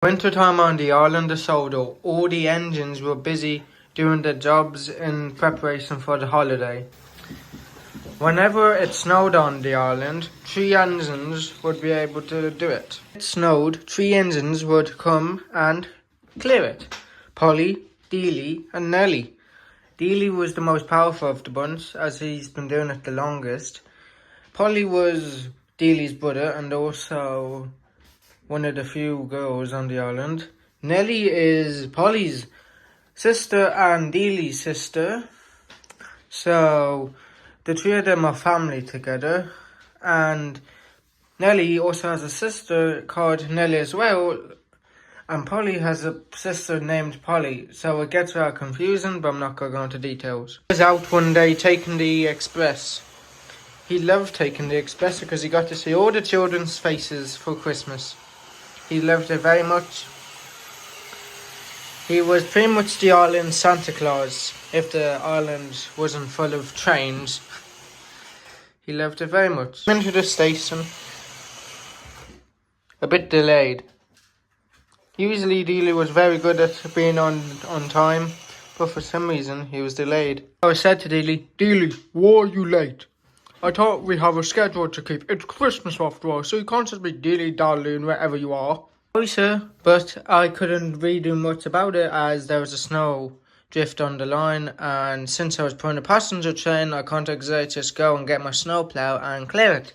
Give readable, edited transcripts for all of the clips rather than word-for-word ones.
Winter time on the island of Sodo, all the engines were busy doing their jobs in preparation for the holiday. Whenever it snowed on the island, 3 engines would be able to do it. It snowed, 3 engines would come and clear it. Polly, Dellys and Nelly. Dellys was the most powerful of the bunch as he's been doing it the longest. Polly was Dellys' brother and also one of the few girls on the island. Nelly is Polly's sister and Dellys' sister. So the 3 of them are family together. And Nelly also has a sister called Nelly as well. And Polly has a sister named Polly. So it gets very confusing, but I'm not going to go into details. He was out one day taking the express. He loved taking the express because he got to see all the children's faces for Christmas. He loved it very much. He was pretty much the island Santa Claus if the island wasn't full of trains. He loved it very much. Went to the station. A bit delayed. Usually Dellys was very good at being on time, but for some reason he was delayed. I said to Dellys, "Dellys, why are you late? I thought we have a schedule to keep. It's Christmas after all, so you can't just be dilly-dallying wherever you are." Sorry, sir, but I couldn't really do much about it as there was a snow drift on the line, and since I was pulling a passenger train, I can't exactly just go and get my snowplow and clear it.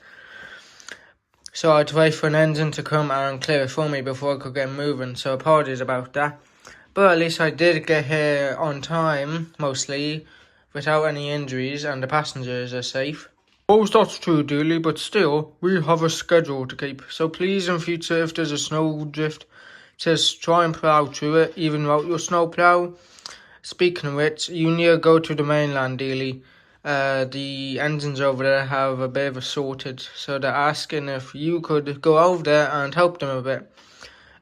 So I had to wait for an engine to come and clear it for me before I could get moving, so apologies about that. But at least I did get here on time, mostly, without any injuries, and the passengers are safe. Oh, that's true, Dellys, but still, we have a schedule to keep. So please, in future, if there's a snow drift, just try and plow through it, even without your snowplow. Speaking of which, you need to go to the mainland, Dellys. The engines over there have a bit of a shortage, so they're asking if you could go over there and help them a bit.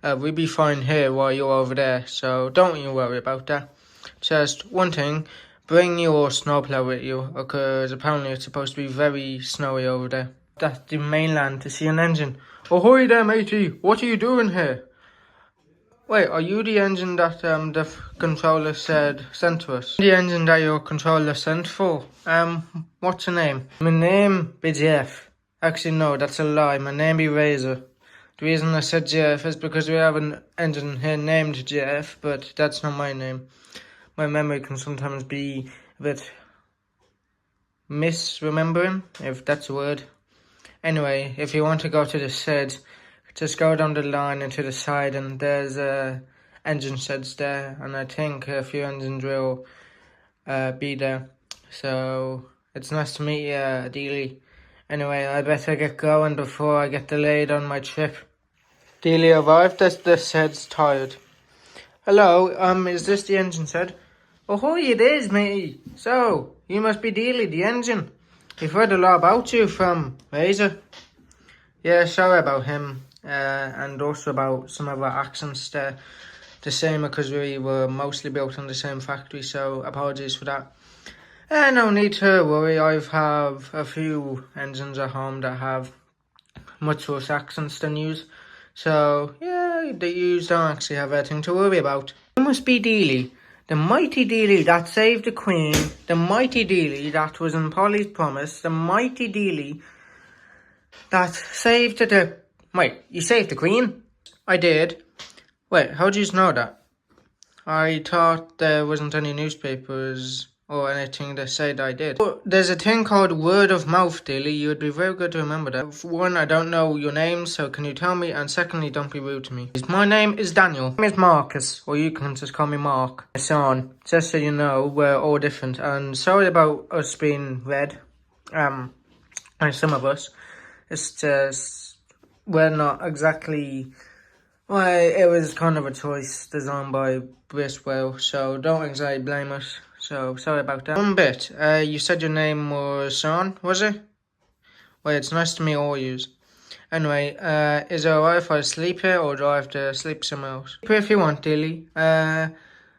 We'll be fine here while you're over there, so don't you worry about that. Just one thing. Bring your snowplow with you, because apparently it's supposed to be very snowy over there. That's the mainland to see an engine. Ahoy there, matey! What are you doing here? Wait, are you the engine that the controller said sent to us? The engine that your controller sent for? What's your name? My name be Jeff. Actually, no, that's a lie. My name be Razor. The reason I said Jeff is because we have an engine here named Jeff, but that's not my name. My memory can sometimes be a bit misremembering, if that's a word. Anyway, if you want to go to the shed, just go down the line and to the side, and there's engine sheds there, and I think a few engines will be there. So it's nice to meet you, Dellys. Anyway, I better get going before I get delayed on my trip. Dellys arrived as the shed's tired. Hello, is this the engine shed? Oh, it is, matey. So, you must be Dellys, the engine. We've heard a lot about you from Razor. Yeah, sorry about him, and also about some of our accents there. The same because we were mostly built on the same factory, so apologies for that. No need to worry, I have a few engines at home that have much worse accents than yours. So, yeah, the yous don't actually have anything to worry about. You must be Dellys. The mighty Dellys that saved the Queen, the mighty Dellys that was in Polly's promise, the mighty Dellys that saved the... Wait, you saved the Queen? I did. Wait, how do you know that? I thought there wasn't any newspapers or anything that said I did. But there's a thing called word of mouth, Dellys. You would be very good to remember that. For one, I don't know your name, so can you tell me? And secondly, don't be rude to me. My name is Daniel. My name is Marcus, or you can just call me Mark. Son, just so you know, we're all different. And sorry about us being red. And some of us. It's just, we're not exactly... Well, it was kind of a choice designed by Briswell, so don't exactly blame us. So, sorry about that. One bit, you said your name was Sean, was it? Well, it's nice to meet all yous. Anyway, is it alright if I sleep here, or do I have to sleep somewhere else? Sleep here if you want, Dellys.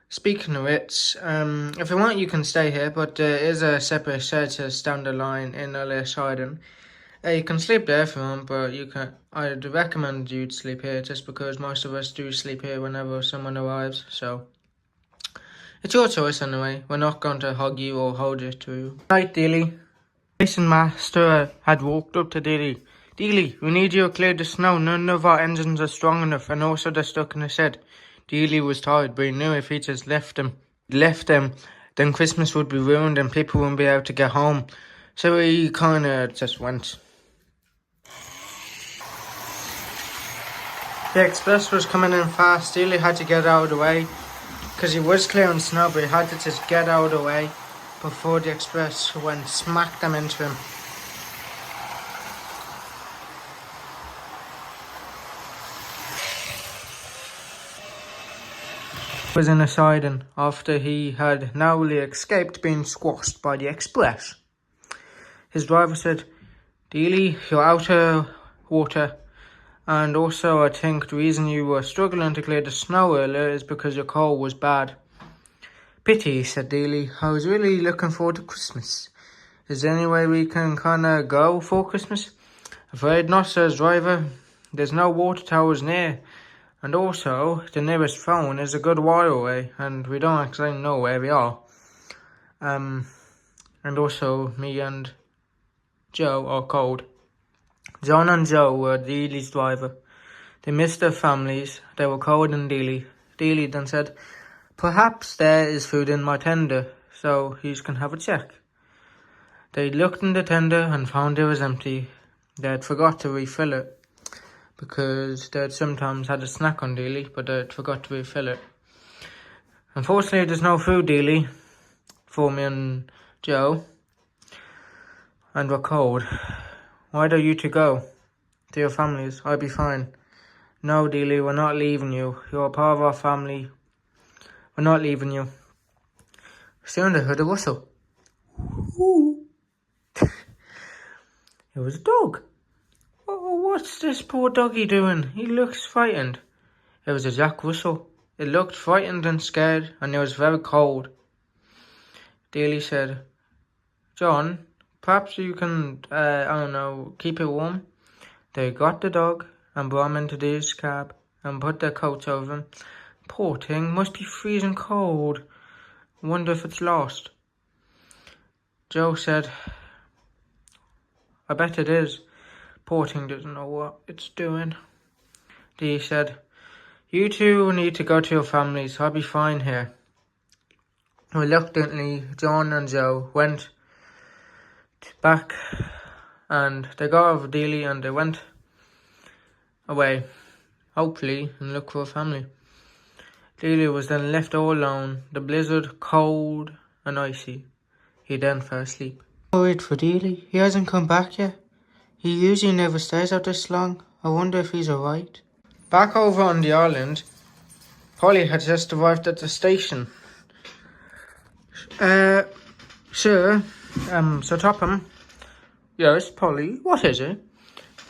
Speaking of which, if you want, you can stay here, but there is a separate shed just down the line in Earlier Siding. You can sleep there if you want, but I'd recommend you'd sleep here just because most of us do sleep here whenever someone arrives, so it's your choice anyway. We're not going to hug you or hold you to you. Right, Dealey. Station master had walked up to Dealey. Dealey, we need you to clear the snow. None of our engines are strong enough, and also they're stuck in the shed. Dealey was tired, but he knew if he just left them, then Christmas would be ruined and people wouldn't be able to get home. So he kinda just went. The express was coming in fast. Dealey had to get out of the way because he was clearing snow, but he had to just get out of the way before the express went smack them into him. He was in a siding after he had narrowly escaped being squashed by the express. His driver said, Dealey, you're out of water. And also, I think the reason you were struggling to clear the snow earlier is because your coal was bad. Pity, said Dellys. I was really looking forward to Christmas. Is there any way we can kinda go for Christmas? Afraid not, says driver. There's no water towers near. And also, the nearest phone is a good while away, and we don't actually know where we are. And also, me and Joe are cold. John and Joe were Dellys' driver. They missed their families. They were cold in Dellys. Dellys then said, perhaps there is food in my tender, so you can have a check. They looked in the tender and found it was empty. They had forgot to refill it, because they had sometimes had a snack on Dellys, but they had forgot to refill it. Unfortunately, there's no food, Dellys, for me and Joe, and we're cold. Why don't you two go to your families? I'll be fine. No, Dellys, we're not leaving you. You're a part of our family. We're not leaving you. Soon they heard a whistle. Ooh. It was a dog. Oh, what's this poor doggy doing? He looks frightened. It was a Jack Russell. It looked frightened and scared, and it was very cold. Dellys said, John, perhaps you can, keep it warm. They got the dog and brought him into this cab and put their coats over him. Poor thing, must be freezing cold. Wonder if it's lost. Joe said, I bet it is. Poor thing doesn't know what it's doing. Dee said, you two need to go to your families. I'll be fine here. Reluctantly, John and Joe went back and they got over Dellys and they went away, hopefully, and look for a family. Dellys was then left all alone, the blizzard cold and icy. He then fell asleep. Worried for Dellys. He hasn't come back yet. He usually never stays out this long. I wonder if he's alright. Back over on the island, Polly had just arrived at the station. Sir, Sir Topham. Yes, Polly, what is it?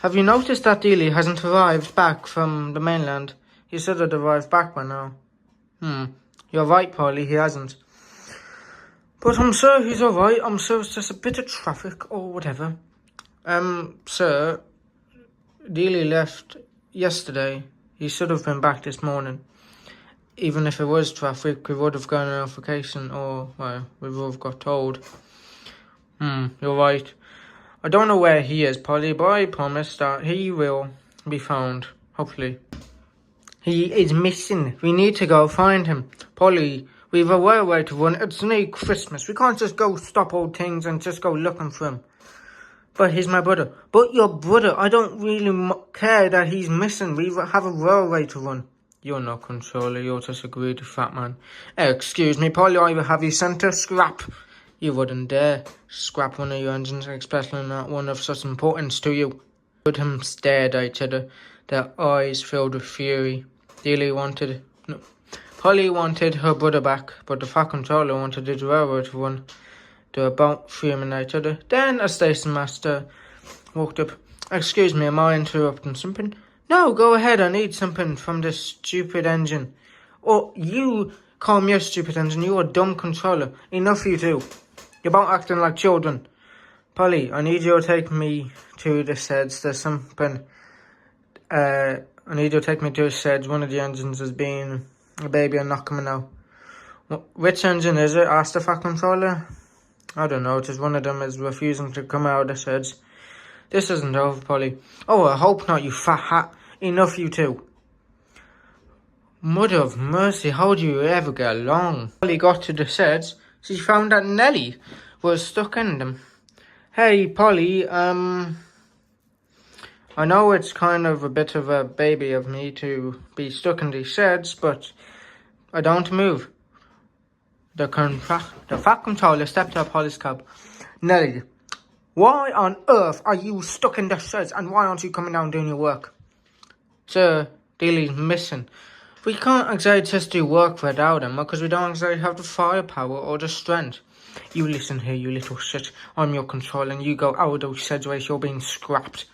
Have you noticed that Dellys hasn't arrived back from the mainland? He should have arrived back by now. You're right, Polly, he hasn't. But I'm sure he's alright. I'm sure it's just a bit of traffic or whatever. Sir, Dellys left yesterday. He should have been back this morning. Even if it was traffic, we would have got a notification or, well, we would have got told. You're right. I don't know where he is, Polly, but I promise that he will be found, hopefully. He is missing. We need to go find him. Polly, we've a railway to run. It's near Christmas. We can't just go stop old things and just go looking for him. But he's my brother. But your brother, I don't really care that he's missing. We have a railway to run. You're not controller, you're just a greedy fat man. Excuse me, Polly, I will have you sent to scrap. You wouldn't dare scrap one of your engines, especially not one of such importance to you. Both of them stared at each other, their eyes filled with fury. Polly wanted her brother back, but the fat controller wanted the railway to run. They were both fuming at each other. Then a station master walked up. Excuse me, am I interrupting something? No, go ahead, I need something from this stupid engine. Oh, you call me a stupid engine, you're a dumb controller. Enough you two. You're both acting like children. Polly, I need you to take me to the sheds. There's something. I need you to take me to the sheds. One of the engines has been a baby and not coming out. Which engine is it? Asked the Fat Controller. I don't know, just one of them is refusing to come out of the sheds. This isn't over, Polly. Oh, I hope not, you fat hat. Enough, you two. Mother of mercy, how do you ever get along? Polly got to the sheds. She found that Nelly was stuck in them. Hey, Polly, I know it's kind of a bit of a baby of me to be stuck in these sheds, but I don't move. The Fat Controller stepped up Polly's cab. Nelly, why on earth are you stuck in the sheds and why aren't you coming down doing your work? Sir, Dellys missing. We can't exactly just do work without him because we don't exactly have the firepower or the strength. You listen here, you little shit. I'm your control and you go out of those sheds or you're being scrapped.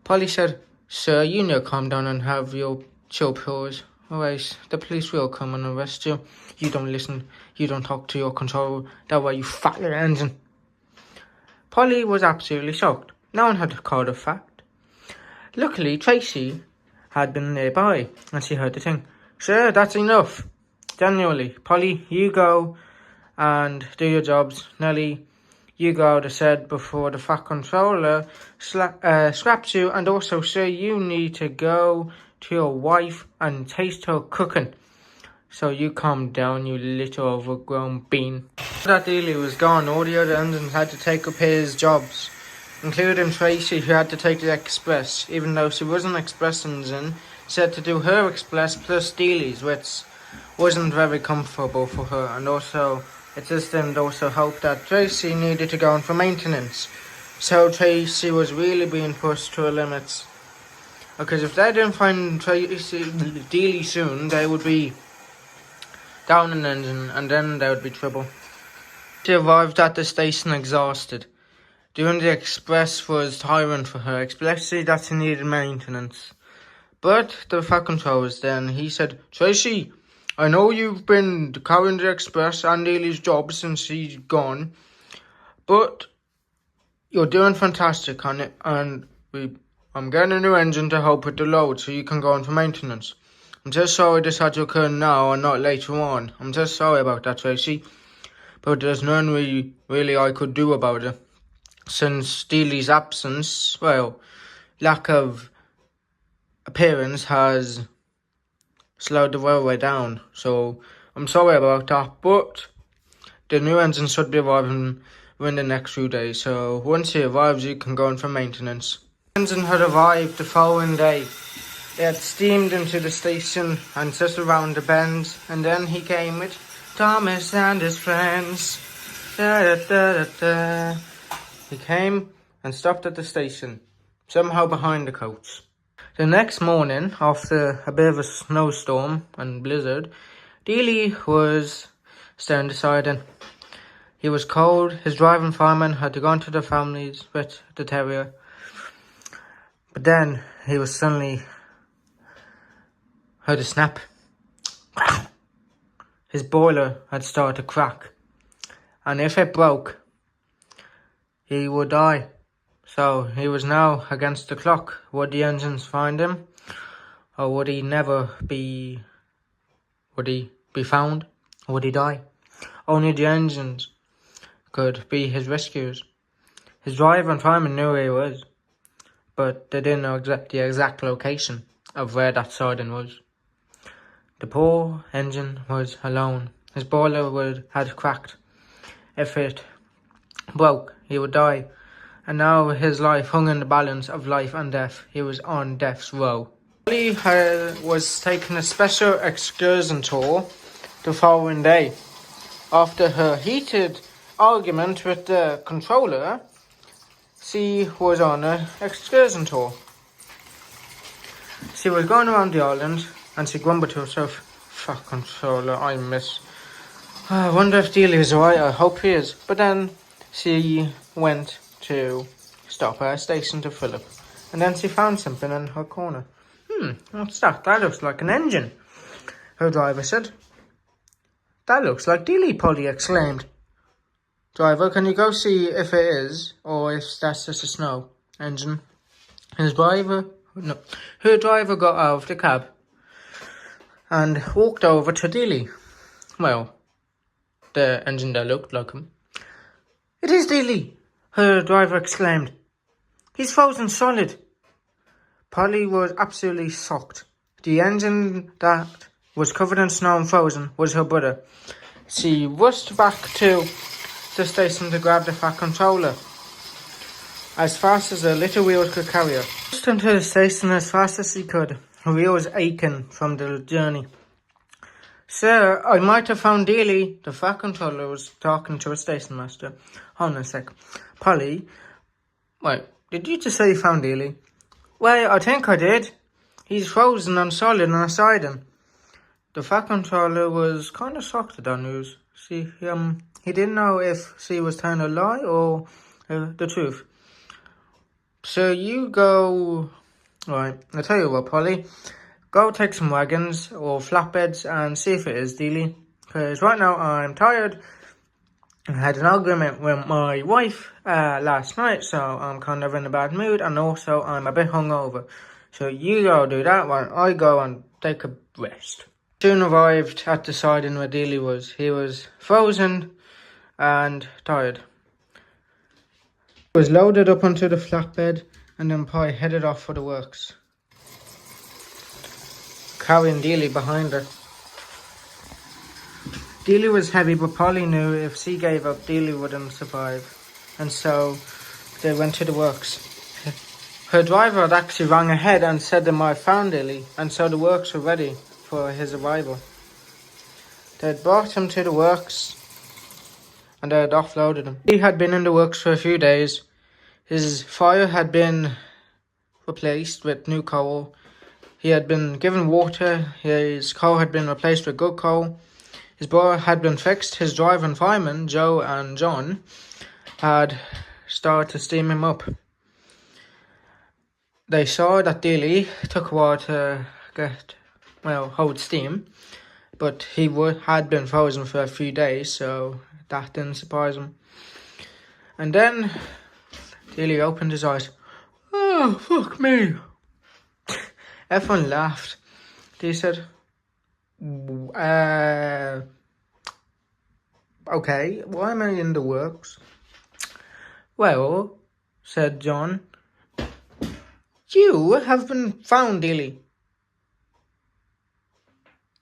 Polly said, Sir, you need to calm down and have your chill pause. Alright, the police will come and arrest you. You don't listen, you don't talk to your control, that way you fat little engine. Polly was absolutely shocked. No one had called her fat. Luckily, Tracy had been nearby and she heard the thing. Sure, that's enough. Genuinely, Polly, you go and do your jobs. Nelly, you go out of shed before the Fat Controller scraps you. And also, sir, you need to go to your wife and taste her cooking. So you calm down, you little overgrown bean. That Dellys was gone, all the other engines had to take up his jobs, including Tracy, who had to take the express, even though she was an express engine. She had to do her express plus Dellys, which wasn't very comfortable for her, and also it just didn't also help that Tracy needed to go on for maintenance. So Tracy was really being pushed to her limits. Because if they didn't find Dellys soon, they would be down an engine, and then there would be trouble. She arrived at the station exhausted. Doing the express was tiring for her, especially that she needed maintenance. But the Fat Controller was there, and he said, Tracy, I know you've been carrying the express and Dellys' job since he's gone, but you're doing fantastic on it, and I'm getting a new engine to help with the load so you can go on for maintenance. I'm just sorry this had to occur now and not later on. I'm just sorry about that, Tracy. But there's nothing really I could do about it. Since Dellys' absence, well, lack of appearance has slowed the railway down. So I'm sorry about that. But the new engine should be arriving within the next few days. So once he arrives, you can go on for maintenance. The engine had arrived the following day. They had steamed into the station and just around the bend, and then he came with Thomas and his friends. Da, da, da, da, da. He came and stopped at the station, somehow behind the coach. The next morning, after a bit of a snowstorm and blizzard, Dellys was staring deciding. He was cold. His driving fireman had gone to the families with the terrier. But then he was suddenly heard a snap. His boiler had started to crack, and if it broke, he would die. So he was now against the clock. Would the engines find him, or would he never be? Would he be found, or would he die? Only the engines could be his rescuers. His driver and fireman knew where he was, but they didn't know the exact location of where that siren was. The poor engine was alone. His boiler had cracked. If it broke, he would die. And now his life hung in the balance of life and death. He was on death's row. Polly was taking a special excursion tour the following day. After her heated argument with the controller, she was on an excursion tour. She was going around the island, and she grumbled to herself, Fuck controller, I wonder if Dellys is alright, I hope he is. But then she went to stop at a station to fill up, and then she found something in her corner. What's that? That looks like an engine. Her driver said. That looks like Dellys, Polly exclaimed. driver, can you go see if it is, or if that's just a snow engine? Her driver got out of the cab and walked over to Dellys. Well, the engine that looked like him. "It is Dellys," her driver exclaimed. "He's frozen solid." Polly was absolutely shocked. The engine that was covered in snow and frozen was her brother. She rushed back to the station to grab the fat controller as fast as her little wheels could carry her. Rushed into the station as fast as she could. Her wheels aching from the journey. "Sir, I might have found Dellys." The fat controller was talking to a station master. "Hold on a sec. Polly, wait, did you just say you found Dellys?" "Well, I think I did. He's frozen and solid on a siding." The fat controller was kind of shocked at that news. He didn't know if she was telling a lie or the truth. "So you go..." "Right, I'll tell you what, Polly. Go take some wagons or flatbeds and see if it is Dellys. Because right now I'm tired. I had an argument with my wife last night, so I'm kind of in a bad mood, and also I'm a bit hungover. So you go do that while I go and take a rest." Soon arrived at the siding where Dellys was. He was frozen and tired. He was loaded up onto the flatbed, and then Pie headed off for the works, carrying Dellys behind her. Dellys was heavy, but Polly knew if she gave up, Dellys wouldn't survive, and so they went to the works. Her driver had actually rang ahead and said they might have found Dellys, and so the works were ready for his arrival. They had brought him to the works, and they had offloaded him. He had been in the works for a few days. His fire had been replaced with new coal. He had been given water. His coal had been replaced with good coal. His boiler had been fixed. His driver and firemen, Joe and John, had started to steam him up. They saw that Dellys took a while to hold steam, but he had been frozen for a few days, so that didn't surprise him. And then Dellys opened his eyes. "Oh, fuck me." Everyone laughed. They said, "Okay, why am I in the works?" "Well," said John, "you have been found, Dellys."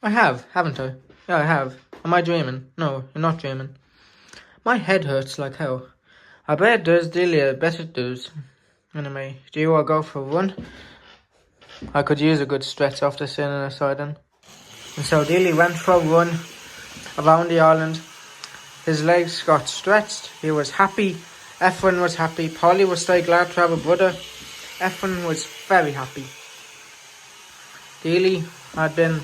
"I have, haven't I?" "Yeah, I have. Am I dreaming?" "No, you're not dreaming." "My head hurts like hell." "I bet it does, Dellys. I bet it does. Anyway, do you want to go for a run? I could use a good stretch after sitting in a siding." And so Dellys went for a run around the island. His legs got stretched. He was happy. Everyone was happy. Polly was so glad to have a brother. Everyone was very happy. Dellys had been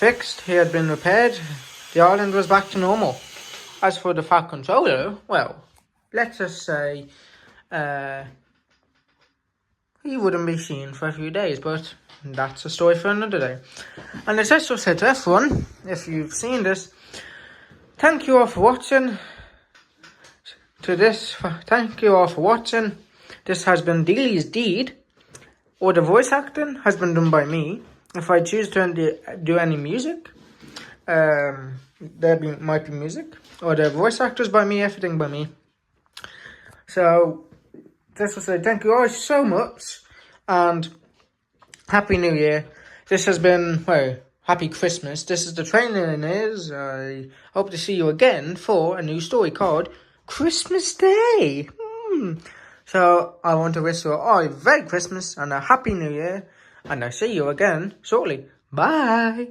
fixed. He had been repaired. The island was back to normal. As for the fat controller, well, let's just say he wouldn't be seen for a few days, but that's a story for another day. And as I also said to everyone, if you've seen this, thank you all for watching. Thank you all for watching. This has been Dellys Deed, or the voice acting has been done by me. If I choose to do any music, might be music, or the voice actors by me, everything by me. So, just to say thank you all so much, and Happy New Year. This has been, Happy Christmas. This is the training is. I hope to see you again for a new story called Christmas Day. So, I want to wish you all a very Christmas and a Happy New Year, and I'll see you again shortly. Bye!